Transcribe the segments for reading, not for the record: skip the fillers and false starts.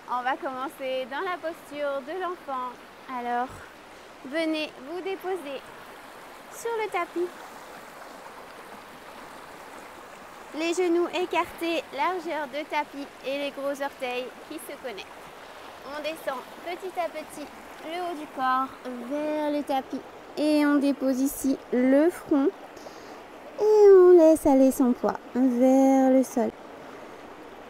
On va commencer dans la posture de l'enfant. Alors, venez vous déposer sur le tapis. Les genoux écartés, largeur de tapis et les gros orteils qui se connectent. On descend petit à petit le haut du corps vers le tapis et on dépose ici le front et on laisse aller son poids vers le sol.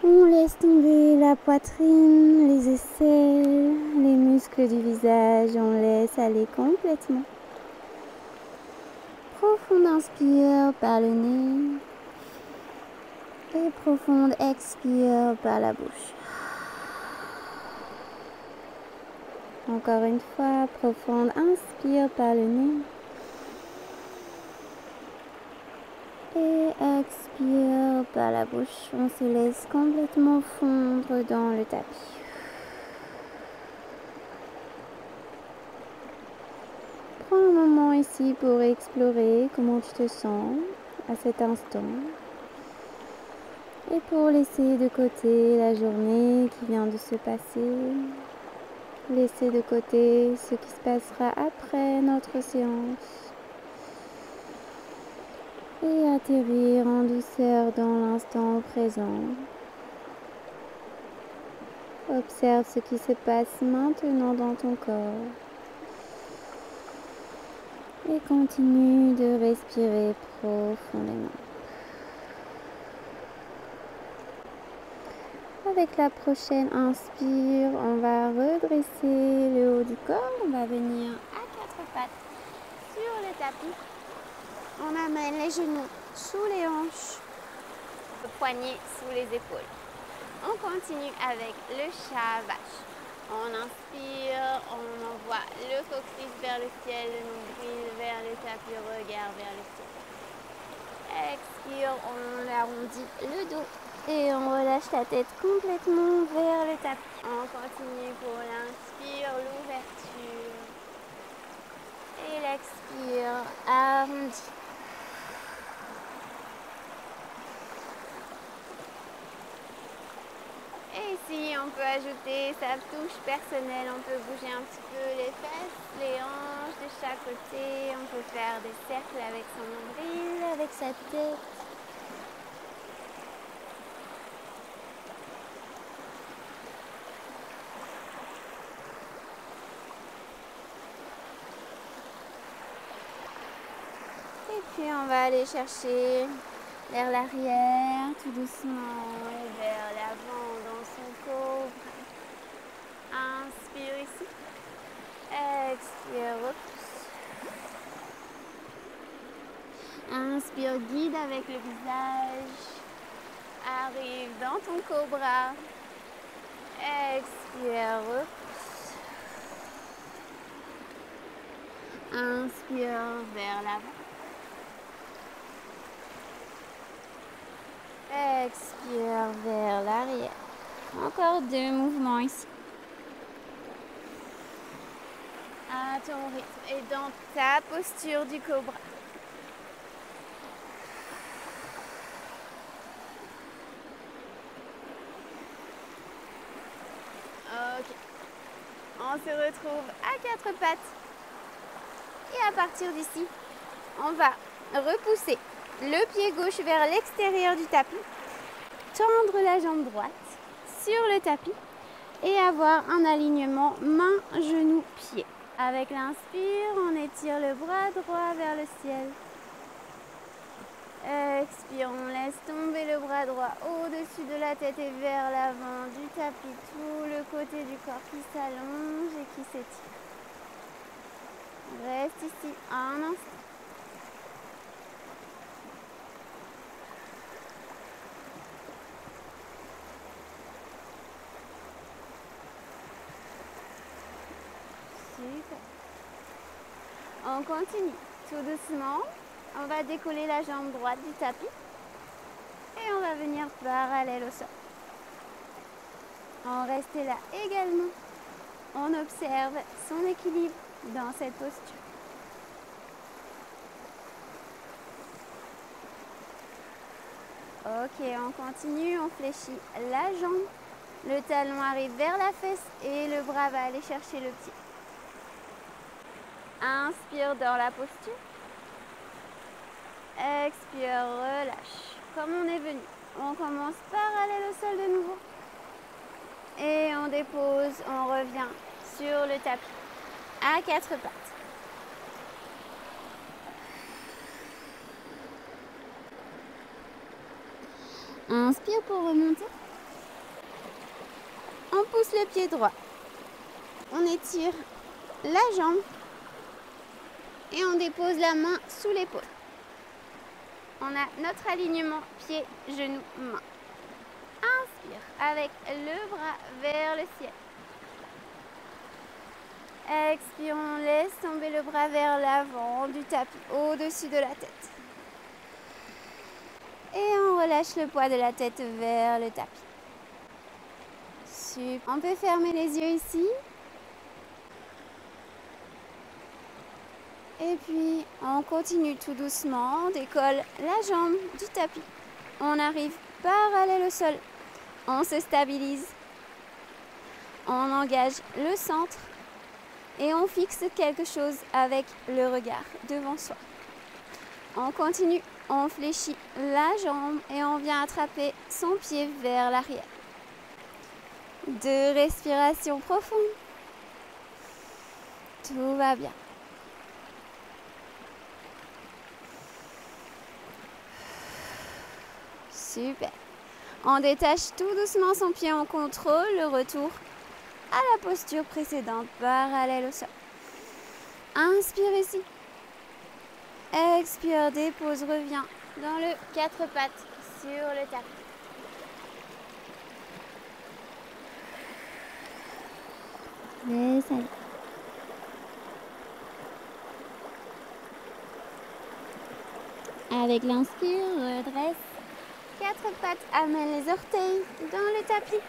On laisse tomber la poitrine, les aisselles, les muscles du visage, on laisse aller complètement. Profonde inspire par le nez et profonde expire par la bouche. Encore une fois, profonde inspire par le nez et expire par la bouche. On se laisse complètement fondre dans le tapis. Prends un moment ici pour explorer comment tu te sens à cet instant et pour laisser de côté la journée qui vient de se passer. Laisser de côté ce qui se passera après notre séance et atterrir en douceur dans l'instant présent. Observe ce qui se passe maintenant dans ton corps et continue de respirer profondément. Avec la prochaine inspire, on va redresser le haut du corps. On va venir à quatre pattes sur le tapis. On amène les genoux sous les hanches, le poignet sous les épaules. On continue avec le chat vache. On inspire, on envoie le coccyx vers le ciel, le nombril vers le tapis, regard vers le ciel. Expire, on arrondit le dos et on relâche la tête complètement vers le tapis. On continue pour l'inspire, l'ouverture et l'expire, arrondi. Et ici, on peut ajouter sa touche personnelle, on peut bouger un petit peu les fesses, les hanches de chaque côté, on peut faire des cercles avec son nombril, avec sa tête. Et puis on va aller chercher vers l'arrière, tout doucement, et vers l'avant dans son cobra. Inspire ici. Expire, repousse. Inspire, guide avec le visage. Arrive dans ton cobra. Expire, repousse. Inspire vers l'avant. Expire vers l'arrière. Encore 2 mouvements ici. À ton rythme et dans ta posture du cobra. Ok. On se retrouve à 4 pattes. Et à partir d'ici, on va repousser le pied gauche vers l'extérieur du tapis, tendre la jambe droite sur le tapis et avoir un alignement main-genou-pied. Avec l'inspire, on étire le bras droit vers le ciel. Expire, on laisse tomber le bras droit au-dessus de la tête et vers l'avant du tapis, tout le côté du corps qui s'allonge et qui s'étire. Reste ici un instant. Super. On continue tout doucement. On va décoller la jambe droite du tapis et on va venir parallèle au sol. On reste là également. On observe son équilibre dans cette posture. Ok, on continue, on fléchit la jambe Le talon arrive vers la fesse et le bras va aller chercher le pied. Inspire dans la posture. Expire, relâche. Comme on est venu. On commence parallèle au sol de nouveau. Et on dépose, on revient sur le tapis à 4 pattes. Inspire pour remonter. On pousse le pied droit. On étire la jambe et on dépose la main sous l'épaule. On a notre alignement pied, genou, main. Inspire avec le bras vers le ciel. Expire, on laisse tomber le bras vers l'avant du tapis, au-dessus de la tête. Et on relâche le poids de la tête vers le tapis. Super. On peut fermer les yeux ici. Et puis, on continue tout doucement. On décolle la jambe du tapis. On arrive parallèle au sol. On se stabilise. On engage le centre. Et on fixe quelque chose avec le regard devant soi. On continue. On fléchit la jambe et on vient attraper son pied vers l'arrière. 2 respirations profondes. Tout va bien. Super. On détache tout doucement son pied, on contrôle le retour à la posture précédente, parallèle au sol. Inspire ici. Expire, dépose, reviens dans le 4 pattes sur le tapis. Laisse aller. Avec l'inspire, redresse. 4 pattes, amène les orteils dans le tapis.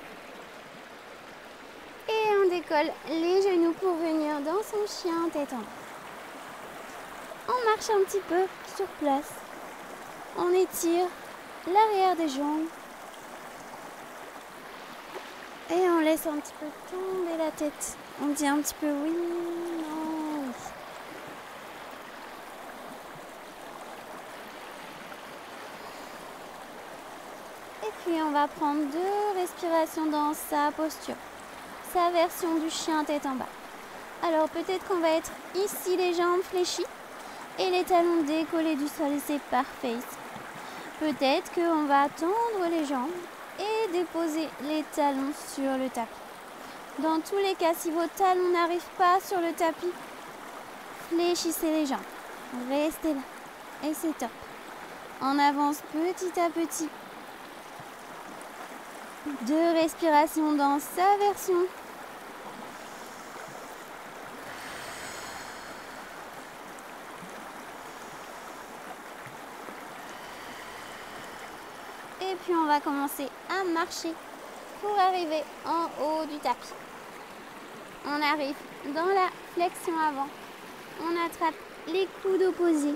Et on décolle les genoux pour venir dans son chien tête en bas. On marche un petit peu sur place. On étire l'arrière des jambes. Et on laisse un petit peu tomber la tête. On dit un petit peu oui, non, oui. Et puis on va prendre 2 respirations dans sa posture. Sa version du chien tête en bas. Alors peut-être qu'on va être ici les jambes fléchies et les talons décollés du sol et c'est parfait ici. Peut-être qu'on va tendre les jambes et déposer les talons sur le tapis. Dans tous les cas, si vos talons n'arrivent pas sur le tapis, fléchissez les jambes. Restez là. Et c'est top. On avance petit à petit. 2 respirations dans sa version. Et puis on va commencer à marcher pour arriver en haut du tapis. On arrive dans la flexion avant. On attrape les coudes opposés,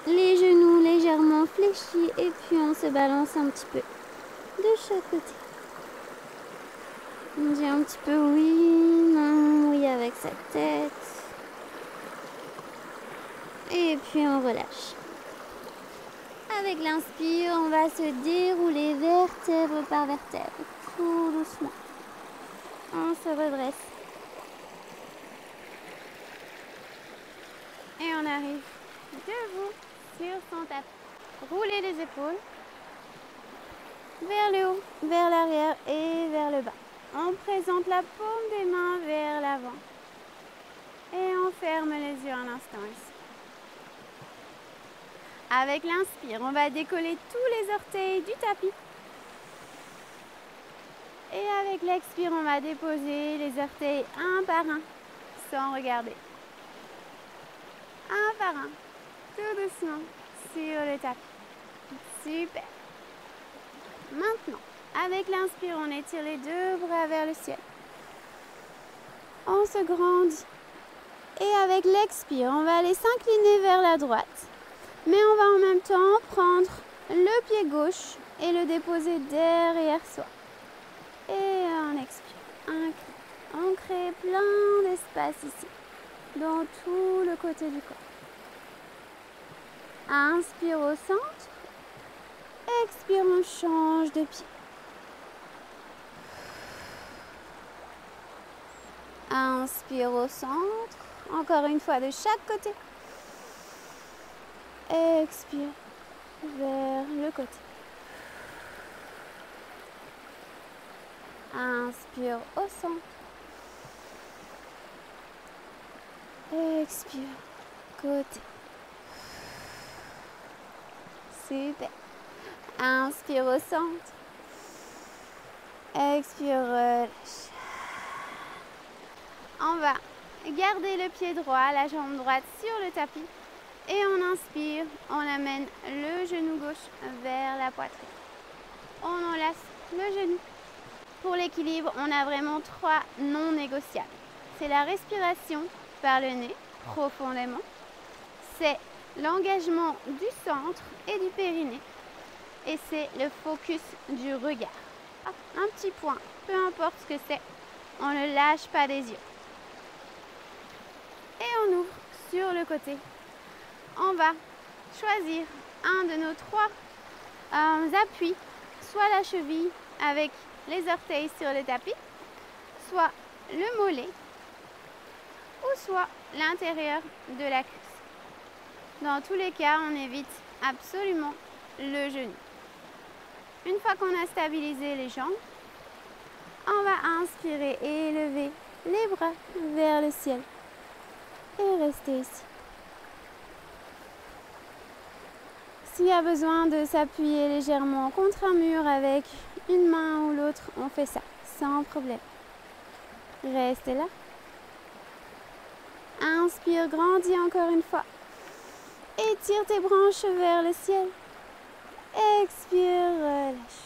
les genoux légèrement fléchis et puis on se balance un petit peu de chaque côté. On dit un petit peu oui, non, oui avec sa tête. Et puis on relâche. Avec l'inspire, on va se dérouler vertèbre par vertèbre, tout doucement. On se redresse. Et on arrive debout sur son tapis. Roulez les épaules vers le haut, vers l'arrière et vers le bas. On présente la paume des mains vers l'avant. Et on ferme les yeux un instant ici. Avec l'inspire, on va décoller tous les orteils du tapis. Et avec l'expire, on va déposer les orteils un par un, sans regarder. Un par un, tout doucement, sur le tapis. Super. Maintenant, avec l'inspire, on étire les 2 bras vers le ciel. On se grandit. Et avec l'expire, on va aller s'incliner vers la droite. Mais on va en même temps prendre le pied gauche et le déposer derrière soi. Et on expire. On crée plein d'espace ici, dans tout le côté du corps. Inspire au centre. Expire, on change de pied. Inspire au centre. Encore une fois de chaque côté. Expire vers le côté. Inspire au centre. Expire, côté. Super. Inspire au centre. Expire, relâche. On va garder le pied droit, la jambe droite sur le tapis. Et on inspire, on amène le genou gauche vers la poitrine. On enlace le genou. Pour l'équilibre, on a vraiment 3 non négociables. C'est la respiration par le nez, profondément. C'est l'engagement du centre et du périnée. Et c'est le focus du regard. Un petit point, peu importe ce que c'est, on ne lâche pas des yeux. Et on ouvre sur le côté. On va choisir un de nos 3 appuis, soit la cheville avec les orteils sur le tapis, soit le mollet, ou soit l'intérieur de la cuisse. Dans tous les cas, on évite absolument le genou. Une fois qu'on a stabilisé les jambes, on va inspirer et élever les bras vers le ciel et rester ici. S'il y a besoin de s'appuyer légèrement contre un mur avec une main ou l'autre, on fait ça sans problème. Restez là. Inspire, grandis encore une fois. Étire tes branches vers le ciel. Expire, relâche.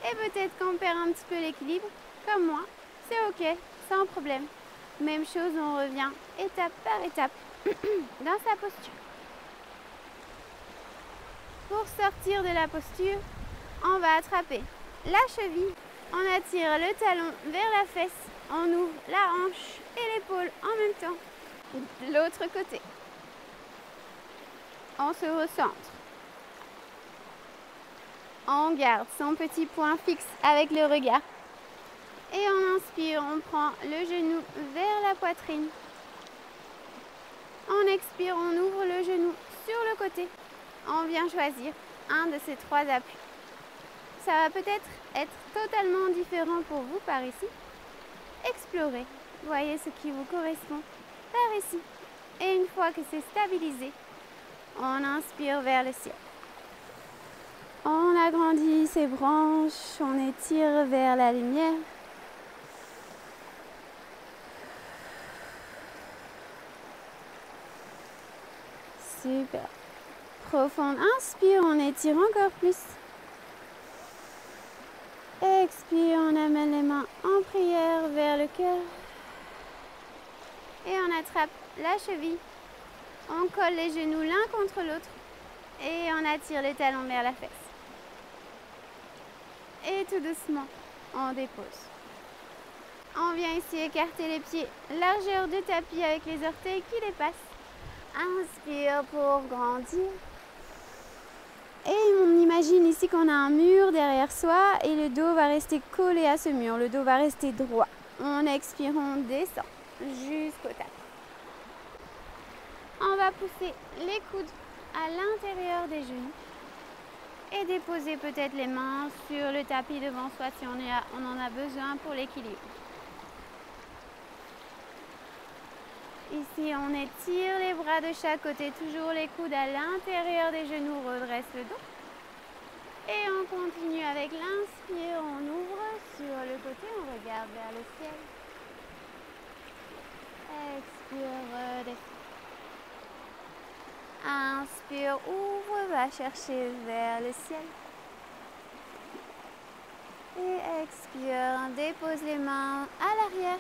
Et peut-être qu'on perd un petit peu l'équilibre, comme moi. C'est ok, sans problème. Même chose, on revient étape par étape dans sa posture. Pour sortir de la posture, on va attraper la cheville, on attire le talon vers la fesse, on ouvre la hanche et l'épaule en même temps. De l'autre côté, on se recentre. On garde son petit point fixe avec le regard. Et on inspire, on prend le genou vers la poitrine. On expire, on ouvre le genou sur le côté. On vient choisir un de ces 3 appuis. Ça va peut-être être totalement différent pour vous par ici. Explorez, voyez ce qui vous correspond par ici. Et une fois que c'est stabilisé, on inspire vers le ciel. On agrandit ses branches, on étire vers la lumière. Super. Profonde. Inspire, on étire encore plus. Expire, on amène les mains en prière vers le cœur. Et on attrape la cheville. On colle les genoux l'un contre l'autre. Et on attire les talons vers la fesse. Et tout doucement, on dépose. On vient ici écarter les pieds, largeur du tapis avec les orteils qui dépassent. Inspire pour grandir. Et on imagine ici qu'on a un mur derrière soi et le dos va rester collé à ce mur. Le dos va rester droit. On expire, on descend jusqu'au tapis. On va pousser les coudes à l'intérieur des genoux et déposer peut-être les mains sur le tapis devant soi si on en a besoin pour l'équilibre. Ici, on étire les bras de chaque côté, toujours les coudes à l'intérieur des genoux, redresse le dos. Et on continue avec l'inspire, on ouvre sur le côté, on regarde vers le ciel. Expire, redescend. Inspire, ouvre, va chercher vers le ciel. Et expire, dépose les mains à l'arrière.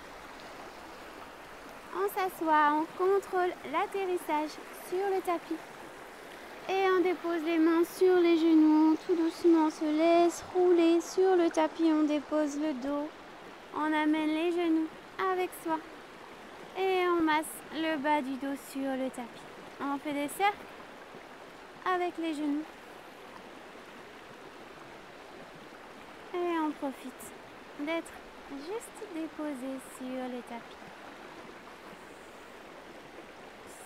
On s'assoit, on contrôle l'atterrissage sur le tapis. Et on dépose les mains sur les genoux, tout doucement on se laisse rouler sur le tapis, on dépose le dos, on amène les genoux avec soi et on masse le bas du dos sur le tapis. On fait des cercles avec les genoux et on profite d'être juste déposé sur le tapis.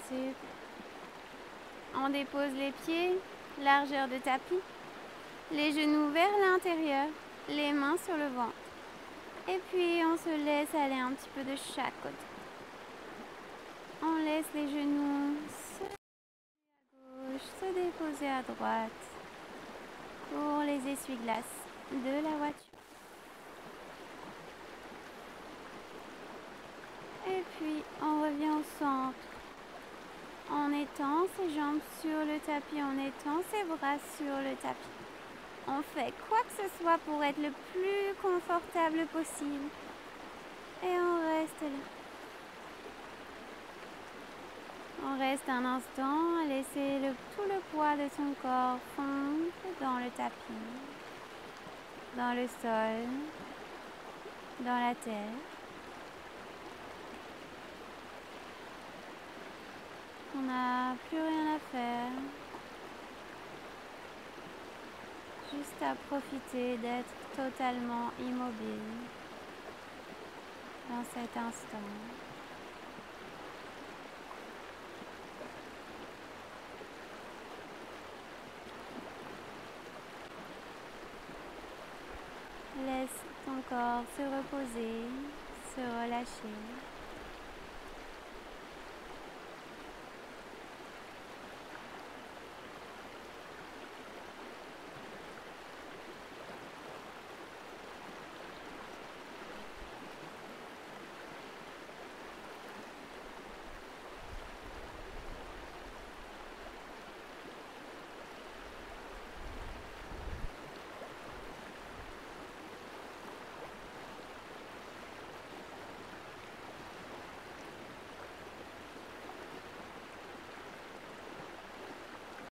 Super. On dépose les pieds, largeur de tapis, les genoux vers l'intérieur, les mains sur le ventre. Et puis on se laisse aller un petit peu de chaque côté. On laisse les genoux se déposer à gauche, se déposer à droite pour les essuie-glaces de la voiture. Et puis on revient au centre. On étend ses jambes sur le tapis, on étend ses bras sur le tapis. On fait quoi que ce soit pour être le plus confortable possible. Et on reste là. On reste un instant à laisser tout le poids de son corps fondre dans le tapis, dans le sol, dans la terre. On n'a plus rien à faire. Juste à profiter d'être totalement immobile dans cet instant. Laisse ton corps se reposer, se relâcher.